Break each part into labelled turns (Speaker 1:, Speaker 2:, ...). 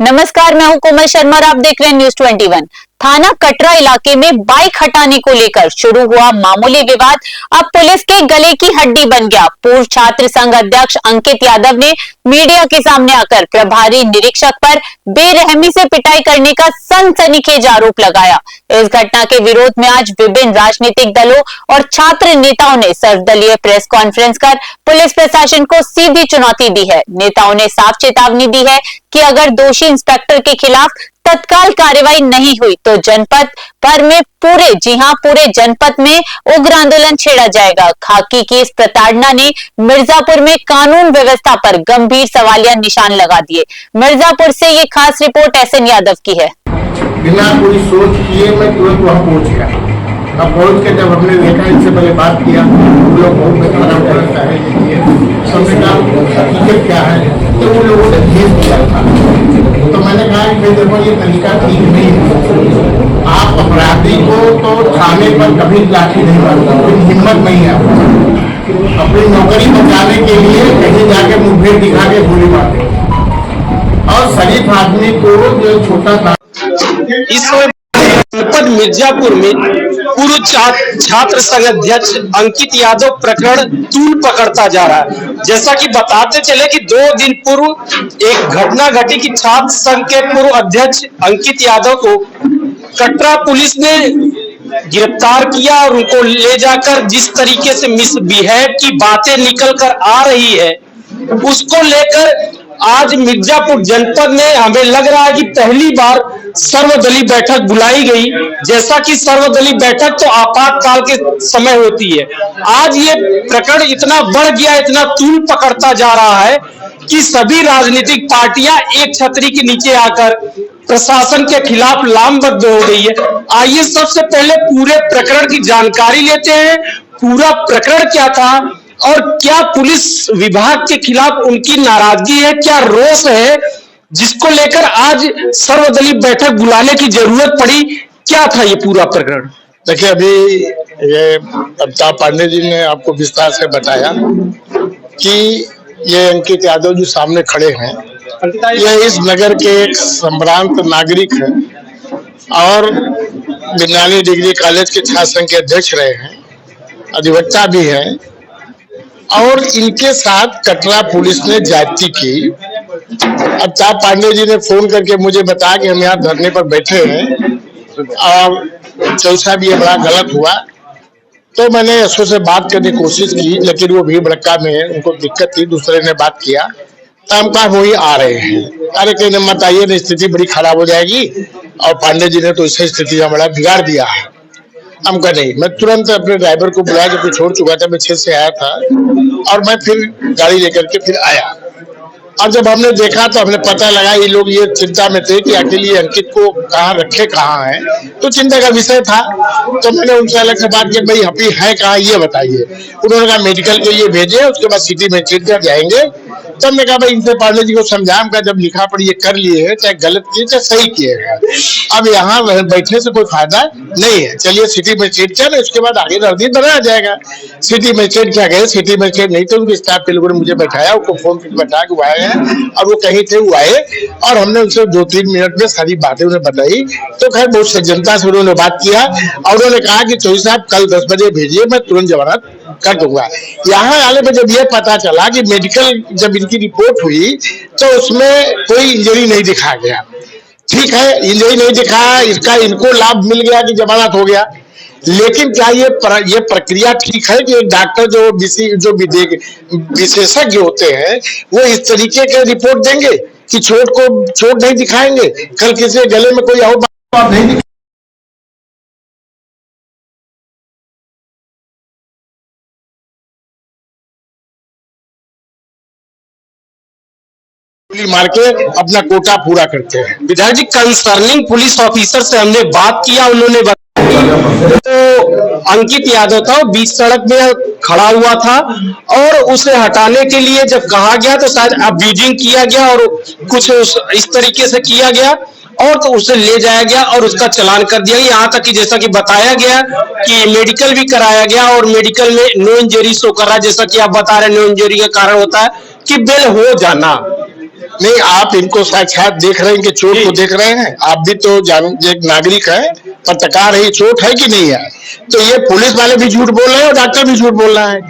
Speaker 1: नमस्कार, मैं हूं कोमल शर्मा और आप देख रहे हैं न्यूज 21। थाना कटरा इलाके में बाइक हटाने को लेकर शुरू हुआ मामूली विवाद अब पुलिस के गले की हड्डी बन गया। पूर्व छात्र संघ अध्यक्ष अंकित यादव ने मीडिया के सामने आकर प्रभारी निरीक्षक पर बेरहमी से पिटाई करने का सनसनीखेज आरोप लगाया। इस घटना के विरोध में आज विभिन्न राजनीतिक दलों और छात्र नेताओं ने सर्वदलीय प्रेस कॉन्फ्रेंस कर पुलिस प्रशासन को सीधी चुनौती दी है। नेताओं ने साफ चेतावनी दी है कि अगर दोषी इंस्पेक्टर के खिलाफ तत्काल कार्रवाई नहीं हुई तो जनपद भर में पूरे जनपद में उग्र आंदोलन छेड़ा जाएगा। खाकी की इस प्रताड़ना ने मिर्जापुर में कानून व्यवस्था पर गंभीर सवालिया निशान लगा दिए। मिर्जापुर से ये खास रिपोर्ट एसएन यादव की है।
Speaker 2: बिना कोई सोच किए मैं तुरंत वहाँ पहुँच गया। अब पहुँच के जब हमने देखा, इससे पहले बात किया, वो लोग बहुत हकीकत क्या है, तो उन लोगों ने भेज दिया था। तो मैंने कहा कि देखो ये तरीका ठीक नहीं है। आप अपराधी को तो थाने पर कभी लाठी नहीं मारते, हिम्मत नहीं है अपनी नौकरी बचाने के लिए कहीं जाके मुठभेड़ दिखा के गोली मारते। और शरीफ आदमी को जो छोटा था
Speaker 3: इस जनपद मिर्जापुर में पूर्व छात्र संघ अध्यक्ष अंकित यादव प्रकरण तूल पकड़ता जा रहा है। जैसा कि बताते चले कि 2 दिन पूर्व एक घटना घटी कि छात्र संघ के पूर्व अध्यक्ष अंकित यादव को कटरा पुलिस ने गिरफ्तार किया और उनको ले जाकर जिस तरीके से मिसबिहेव की बातें निकल कर आ रही है, उसको लेकर आज मिर्जापुर जनपद में हमें लग रहा है कि पहली बार सर्वदलीय बैठक बुलाई गई। जैसा कि सर्वदलीय बैठक तो आपातकाल के समय होती है, आज ये प्रकरण इतना बढ़ गया, इतना तूल पकड़ता जा रहा है कि सभी राजनीतिक पार्टियां एक छतरी के नीचे आकर प्रशासन के खिलाफ लामबद्ध हो गई है। आइए सबसे पहले पूरे प्रकरण की जानकारी लेते हैं। पूरा प्रकरण क्या था और क्या पुलिस विभाग के खिलाफ उनकी नाराजगी है, क्या रोष है, जिसको लेकर आज सर्वदलीय बैठक बुलाने की जरूरत पड़ी। क्या था ये पूरा प्रकरण?
Speaker 2: देखिए, अभी ये अमिताभ पांडे जी ने आपको विस्तार से बताया कि ये अंकित यादव जो सामने खड़े हैं, ये इस नगर के एक संभ्रांत नागरिक हैं और 92 डिग्री कॉलेज के छात्र संघ के अध्यक्ष रहे हैं, अधिवक्ता भी हैं। और इनके साथ कटरा पुलिस ने ज्यादती की। अमिताभ पांडे जी ने फोन करके मुझे बताया कि हम यहाँ धरने पर बैठे हैं और चौसा भी ये बड़ा गलत हुआ। तो मैंने यशो से बात करने की कोशिश की, लेकिन वो भीड़ भड़का में उनको दिक्कत थी, दूसरे ने बात किया तो हम कहा वही आ रहे हैं। अरे कहीं मत आइए, न स्थिति बड़ी खराब हो जाएगी। और पांडे जी ने तो इससे स्थिति बड़ा बिगाड़ दिया है। हम कहा नहीं। मैं तुरंत अपने ड्राइवर को बुलाया, जो छोड़ चुका था, मैं 6 से आया था और मैं फिर गाड़ी लेकर के फिर आया। और जब हमने देखा तो हमें पता लगा ये लोग ये चिंता में थे कि आखिर ये अंकित को कहाँ रखे, कहाँ है, तो चिंता का विषय था। तो मैंने उनसे अलग से बात की, भाई हपी है कहाँ ये बताइए। उन्होंने कहा मेडिकल के लिए भेजे, उसके बाद सिटी मैजिस्ट्रेट जाएंगे। तब हमने कहा भाई इनसे पांडे जी को समझाया का जब लिखा पड़ी ये कर लिए है, चाहे गलत किए चाहे सही किए हैं, अब यहाँ बैठने से कोई फायदा नहीं है। चलिए सिटी मैजिस्ट्रेट चले, उसके बाद आगे रणनीति बनाया जाएगा। सिटी मैजिस्ट्रेट क्या गए, सिटी मैजिस्ट्रेट नहीं थे, उनके स्टाफ के लोगों ने मुझे बैठाया, उनको फोन करके बैठा के वो आए हैं और वो कहीं थे, वो आए और हमने उनसे 2-3 मिनट में सारी बातें उन्हें बताई। तो खैर बहुत सज्जनता से उन्होंने बात किया और उन्होंने कहा कि चौधरी साहब कल 10 बजे भेजिए, मैं तुरंत जमानत कर दूंगा। यहाँ आने पर जब ये पता चला कि मेडिकल जब इनकी रिपोर्ट हुई तो उसमें कोई इंजरी नहीं दिखा गया। ठीक है, इंजरी नहीं दिखा, इसका इनको लाभ मिल गया कि जमानत हो गया। लेकिन क्या ये प्रक्रिया ठीक है कि एक डॉक्टर जो विशेषज्ञ होते हैं वो इस तरीके के रिपोर्ट देंगे कि चोट नहीं दिखाएंगे, कल किसी गले में कोई और बात नहीं दिखाएंगे। मार के अपना कोटा पूरा करते हैं।
Speaker 3: विधायक जी, कंसर्निंग पुलिस ऑफिसर से हमने बात किया, उन्होंने बताया तो अंकित यादव था, बीच सड़क में खड़ा हुआ था और उसे हटाने के लिए जब कहा गया तो शायद अब्यूजिंग किया गया और कुछ इस तरीके से किया गया और तो उसे ले जाया गया और उसका चालान कर दिया। यहाँ तक कि जैसा कि बताया गया कि मेडिकल भी कराया गया और मेडिकल में नो इंजरी शो कर रहा है। जैसा कि आप बता रहे हैं, नो इंजरी का कारण होता है कि बेल हो जाना।
Speaker 2: नहीं, आप इनको साक्षात देख रहे हैं कि चोट को देख रहे हैं। आप भी तो एक नागरिक है, पत्रकार है, चोट है कि नहीं है? तो ये पुलिस वाले भी झूठ बोल रहे हैं और डॉक्टर भी झूठ बोल रहा है,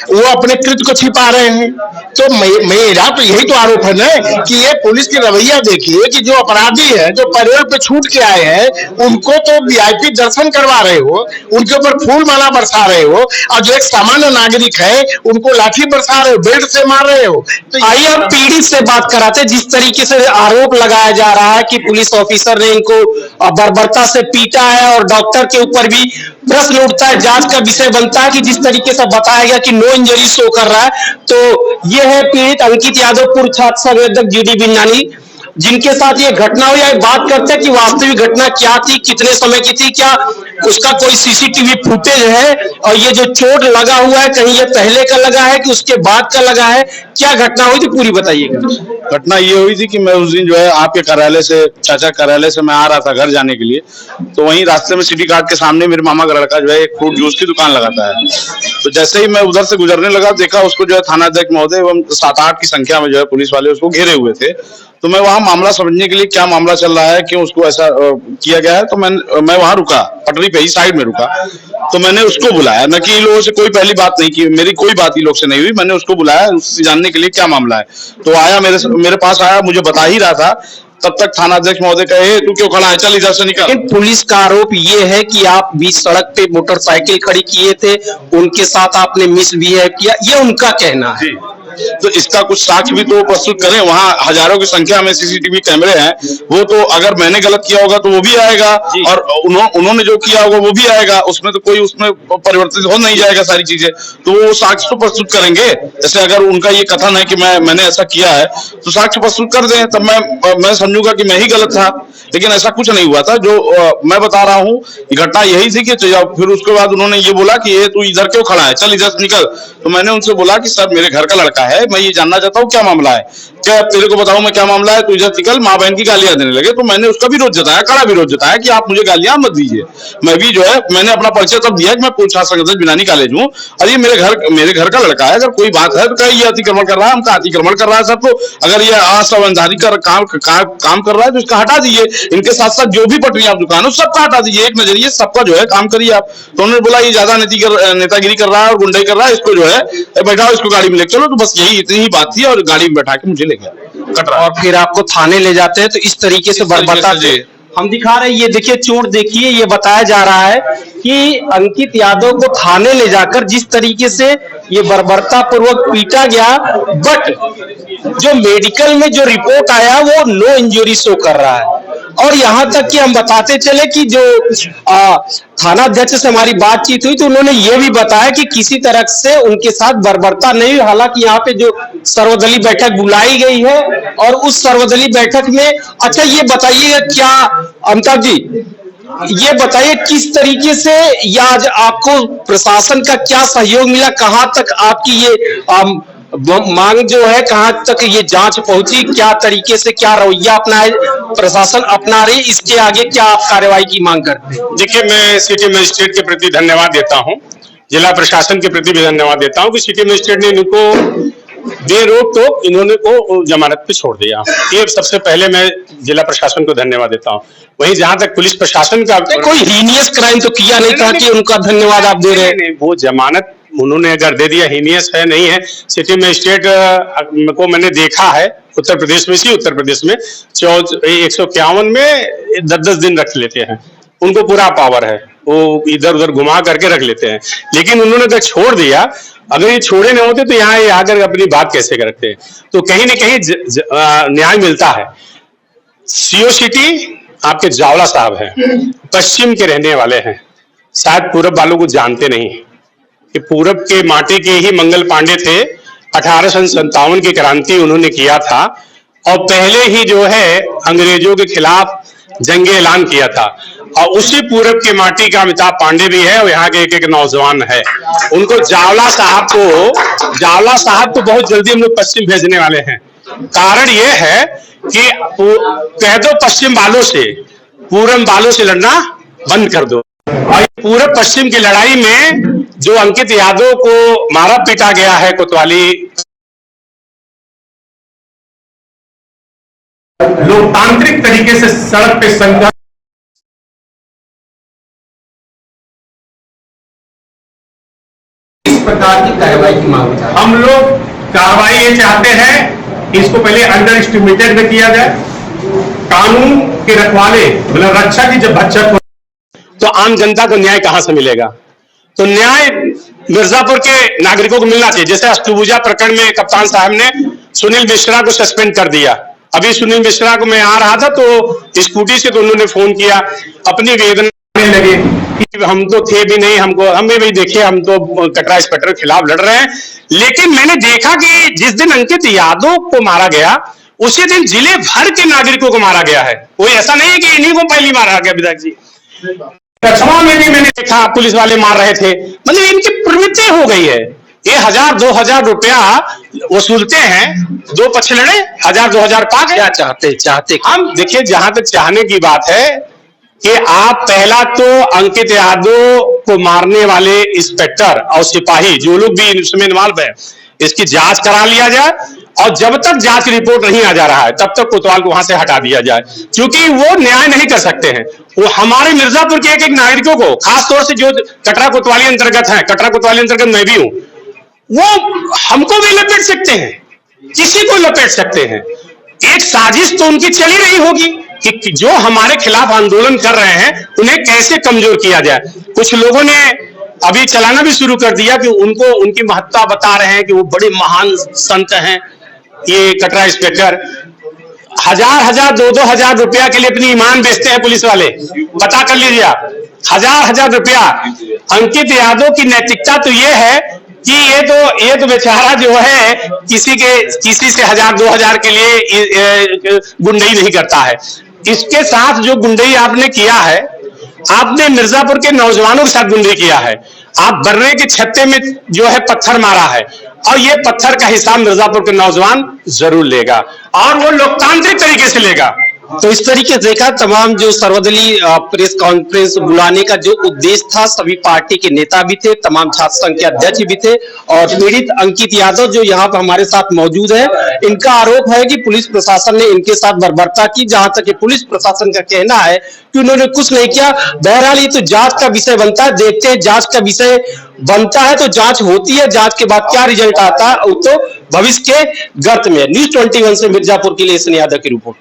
Speaker 2: वो अपने कृत्य को छिपा रहे हैं। तो मेरा तो यही तो आरोप है ना कि ये पुलिस की रवैया देखिए कि जो अपराधी है, जो पैरोल पे छूट के आए हैं, उनको तो वीआईपी दर्शन करवा रहे हो, उनके ऊपर फूल माला बरसा रहे हो, और जो एक सामान्य नागरिक है उनको लाठी बरसा रहे हो, बेल्ट से मार रहे हो। तो
Speaker 3: आइए हम पीड़ित से बात कराते। जिस तरीके से आरोप लगाया जा रहा है कि पुलिस ऑफिसर ने इनको बर्बरता से पीटा है और डॉक्टर के ऊपर भी प्रश्न उठता है, जांच का विषय बनता है कि जिस तरीके से बताया गया कि नो इंजरी शो कर रहा है। तो ये है पीड़ित अंकित यादव, पूर्व छात्र संघ अध्यक्ष जीडी बिन्नानी, जिनके साथ ये घटना हुई है। बात करते हैं कि वास्तविक घटना क्या थी, कितने समय की थी, क्या उसका कोई सीसीटीवी फुटेज है, और ये जो चोट लगा हुआ है कहीं ये पहले का लगा है कि उसके बाद का लगा है, क्या घटना हुई थी पूरी बताइएगा।
Speaker 4: घटना ये हुई थी कि मैं उस दिन जो है आपके कार्यालय से, चाचा कार्यालय से मैं आ रहा था घर जाने के लिए। तो वहीं रास्ते में सिटी कार्ड के सामने मेरे मामा का लड़का जो है एक फ्रूट जूस की दुकान लगाता है। तो जैसे ही मैं उधर से गुजरने लगा, देखा उसको जो है थाना अध्यक्ष महोदय एवं 7-8 की संख्या में जो है पुलिस वाले उसको घेरे हुए थे। तो मैं वहां मामला समझने के लिए, क्या मामला चल रहा है, क्यों उसको ऐसा किया गया है, तो मैं वहां रुका, पटरी पे ही साइड में रुका। तो मैंने उसको बुलाया, न कि इन लोगों से कोई पहली बात नहीं की, मेरी कोई बात इन लोग से नहीं हुई। मैंने उसको बुलाया उससे जानने के लिए क्या मामला है। तो आया, मेरे पास आया, मुझे बता ही रहा था। तब तक थाना अध्यक्ष महोदय कहे, तू क्यों खड़ा है, चल इधर से निकल।
Speaker 3: लेकिन पुलिस का आरोप ये है कि आप बीच सड़क पे मोटरसाइकिल खड़ी किए थे, उनके साथ आपने मिसबिहेव किया, ये उनका कहना है।
Speaker 4: तो इसका कुछ साक्ष्य भी तो प्रस्तुत करें। वहां हजारों की संख्या में सीसीटीवी कैमरे हैं, वो तो अगर मैंने गलत किया होगा तो वो भी आएगा, और उन्होंने जो किया होगा वो भी आएगा। उसमें तो कोई उसमें परिवर्तित हो नहीं जाएगा सारी चीजें। तो वो साक्ष्य तो प्रस्तुत करेंगे। जैसे अगर उनका ये कथन है कि मैंने ऐसा किया है, तो साक्ष्य प्रस्तुत कर दें, तब मैं समझूंगा कि मैं ही गलत था। लेकिन ऐसा कुछ नहीं हुआ था। जो मैं बता रहा हूँ, घटना यही थी कि फिर उसके बाद उन्होंने ये बोला कि ये तू इधर क्यों खड़ा है, चल इधर से निकल। तो मैंने उनसे बोला कि सर मेरे घर का लड़का है, मैं ये जानना चाहता हूँ क्या मामला है, क्या तेरे को बताऊं मैं क्या मामला है, तू इधर निकल। माँ बहन की गालियां देने लगे। तो मैंने उसका विरोध जताया, कड़ा विरोध जताया कि आप मुझे गालियां मत दीजिए। मैं भी जो है, मैंने अपना परिचय तब दिया कि मैं पूर्व छात्र संघ अध्यक्ष बिनानी कॉलेज हूँ, और ये मेरे घर का लड़का है। अगर कोई बात है तो क्या ये अतिक्रमण कर रहा है, हमका अतिक्रमण कर रहा है सर। तो अगर ये असंवैधानिक काम कर रहा है तो इसका हटा दीजिए। इनके साथ साथ जो भी पटरियां दुकान है सबका हटा दीजिए, एक नजरिए सबका जो है काम करिए आप। तो उन्होंने बोला ये ज्यादा नेतागिरी कर रहा है और गुंडाई कर रहा है, इसको जो है बैठाओ, इसको गाड़ी में ले चलो। तो बस यही इतनी ही बात थी, और गाड़ी में बैठा के मुझे ले गया कटरा।
Speaker 3: और फिर आपको थाने ले जाते हैं, तो इस तरीके से बताते हम दिखा रहे हैं। ये देखिए चोट देखिए, ये बताया जा रहा है कि अंकित यादव को थाने ले जाकर जिस तरीके से ये बर्बरता पूर्वक पीटा गया, बट जो मेडिकल में जो रिपोर्ट आया वो नो इंजरी शो कर रहा है। और यहाँ तक कि हम बताते चले कि जो थाना अध्यक्ष से हमारी बातचीत हुई तो उन्होंने ये भी बताया कि किसी तरह से उनके साथ बर्बरता नहीं हुई। हालांकि यहाँ पे जो सर्वदलीय बैठक बुलाई गई है, और उस सर्वदलीय बैठक में, अच्छा ये बताइए क्या अमिताभ जी, ये बताइए किस तरीके से या आज आपको प्रशासन का क्या सहयोग मिला, कहां तक आपकी ये मांग जो है, कहां तक ये जांच पहुंची, क्या तरीके से क्या रवैया प्रशासन अपना रही, इसके आगे क्या आप कार्रवाई की मांग करते हैं।
Speaker 5: देखिए, मैं सिटी मजिस्ट्रेट के प्रति धन्यवाद देता हूं, जिला प्रशासन के प्रति भी धन्यवाद देता हूं कि सिटी मजिस्ट्रेट ने इनको बेरोक टोक इन्होंने को जमानत पे छोड़ दिया। ये सबसे पहले मैं जिला प्रशासन को धन्यवाद देता हूं। वहीं जहां तक पुलिस प्रशासन का,
Speaker 3: कोई हीनियस क्राइम तो किया नहीं था कि उनका धन्यवाद आप दे रहे हैं।
Speaker 5: वो जमानत उन्होंने अगर दे दिया, हीनियस है नहीं है। सिटी मजिस्ट्रेट को मैंने देखा है उत्तर प्रदेश में, इसी उत्तर प्रदेश में 151 में 10-10 दिन रख लेते हैं, उनको पूरा पावर है, वो इधर उधर घुमा करके रख लेते हैं। लेकिन उन्होंने अगर छोड़ दिया, अगर ये छोड़े नहीं होते तो यहाँ ये आकर अपनी बात कैसे करते हैं। तो कहीं ना कहीं न्याय मिलता है। सीओ सिटी आपके जावला साहब हैं, पश्चिम के रहने वाले हैं, शायद पूरब वालों को जानते नहीं कि पूरब के माटी के ही मंगल पांडे थे। 1857 की क्रांति उन्होंने किया था, और पहले ही जो है अंग्रेजों के खिलाफ जंग ऐलान किया था। और उसी पूरब के माटी का अमिताभ पांडे भी है, और यहाँ के एक नौजवान है। उनको जावला साहब को बहुत जल्दी हम लोग पश्चिम भेजने वाले हैं। कारण ये है कि कह दो पश्चिम वालों से, पूरब वालों से लड़ना बंद कर दो। और पूरब पश्चिम की लड़ाई में जो अंकित यादव को मारा पीटा गया है कोतवाली लोकतांत्रिक तरीके से सड़क पे संघर्ष
Speaker 3: इस प्रकार की कार्रवाई की मांग है।
Speaker 5: हम लोग कार्रवाई ये चाहते हैं, इसको पहले अंडर एस्टिमेटेड में किया जाए, कानून के रखवाले मतलब रक्षा की जब भक्षक तो आम जनता को न्याय कहां से मिलेगा? तो न्याय मिर्जापुर के नागरिकों को मिलना चाहिए। जैसे अष्टभुजा प्रकरण में कप्तान साहब ने सुनील मिश्रा को सस्पेंड कर दिया। अभी सुनील मिश्रा को मैं आ रहा था तो स्कूटी से तो उन्होंने फोन किया, अपनी वेदना लगे कि हम तो थे भी नहीं, हमें भी देखिए, हम तो कटरा इंस्पेक्टर के खिलाफ लड़ रहे हैं। लेकिन मैंने देखा कि जिस दिन अंकित यादव को मारा गया उसी दिन जिले भर के नागरिकों को मारा गया है। कोई ऐसा नहीं है कि इन्हीं को पहली मारा गया। विधायक जी, कछवा में भी मैंने देखा पुलिस वाले मार रहे थे। मतलब इनकी प्रवृत्ति हो गई है, ये 1000-2000 रुपया वसूलते हैं, दो पछलड़े 1000-2000 पा गए।
Speaker 3: क्या चाहते
Speaker 5: हम देखिए, जहां तक चाहने की बात है कि आप पहला तो अंकित यादव को मारने वाले इंस्पेक्टर और सिपाही जो लोग भी इसमें इन्वॉल्व है, इसकी जांच करा लिया जाए और जब तक जांच रिपोर्ट नहीं आ जा रहा है तब तक कोतवाल को वहां से हटा दिया जाए, क्योंकि वो न्याय नहीं कर सकते हैं। वो हमारे मिर्जापुर के एक नागरिकों को, खासतौर से जो कटरा कोतवाली अंतर्गत है, कटरा कोतवाली अंतर्गत मैं भी हूं, वो हमको भी लपेट सकते हैं, किसी को लपेट सकते हैं। एक साजिश तो उनकी चली रही होगी कि जो हमारे खिलाफ आंदोलन कर रहे हैं उन्हें कैसे कमजोर किया जाए। कुछ लोगों ने अभी चलाना भी शुरू कर दिया कि उनको उनकी महत्ता बता रहे हैं कि वो बड़े महान संत हैं। ये कटरा इंस्पेक्टर 1000-1000, 2-2 रुपया के लिए अपनी ईमान बेचते हैं पुलिस वाले, पता कर लीजिए आप। 1000-1000 रुपया। अंकित यादव की नैतिकता तो ये है कि ये तो बेचारा जो है किसी से 1000-2000 के लिए गुंडई नहीं करता है। इसके साथ जो गुंडई आपने किया है, आपने मिर्जापुर के नौजवानों के साथ गुंडई किया है। आप बर्रे के छत्ते में जो है पत्थर मारा है और ये पत्थर का हिसाब मिर्जापुर के नौजवान जरूर लेगा और वो लोकतांत्रिक तरीके से लेगा।
Speaker 3: तो इस तरीके से देखा, तमाम जो सर्वदलीय प्रेस कॉन्फ्रेंस बुलाने का जो उद्देश्य था, सभी पार्टी के नेता भी थे, तमाम छात्र संघ के अध्यक्ष भी थे और पीड़ित अंकित यादव जो यहाँ पर हमारे साथ मौजूद है, इनका आरोप है कि पुलिस प्रशासन ने इनके साथ बर्बरता की। जहां तक कि पुलिस प्रशासन का कहना है कि उन्होंने कुछ नहीं किया। बहरहाल ये तो जांच का विषय बनता है, देखते हैं जांच का विषय बनता है तो जांच होती है, जांच के बाद क्या रिजल्ट आता है तो भविष्य के गर्त में। न्यूज़ 21 से मिर्जापुर के लिए यादव की रिपोर्ट।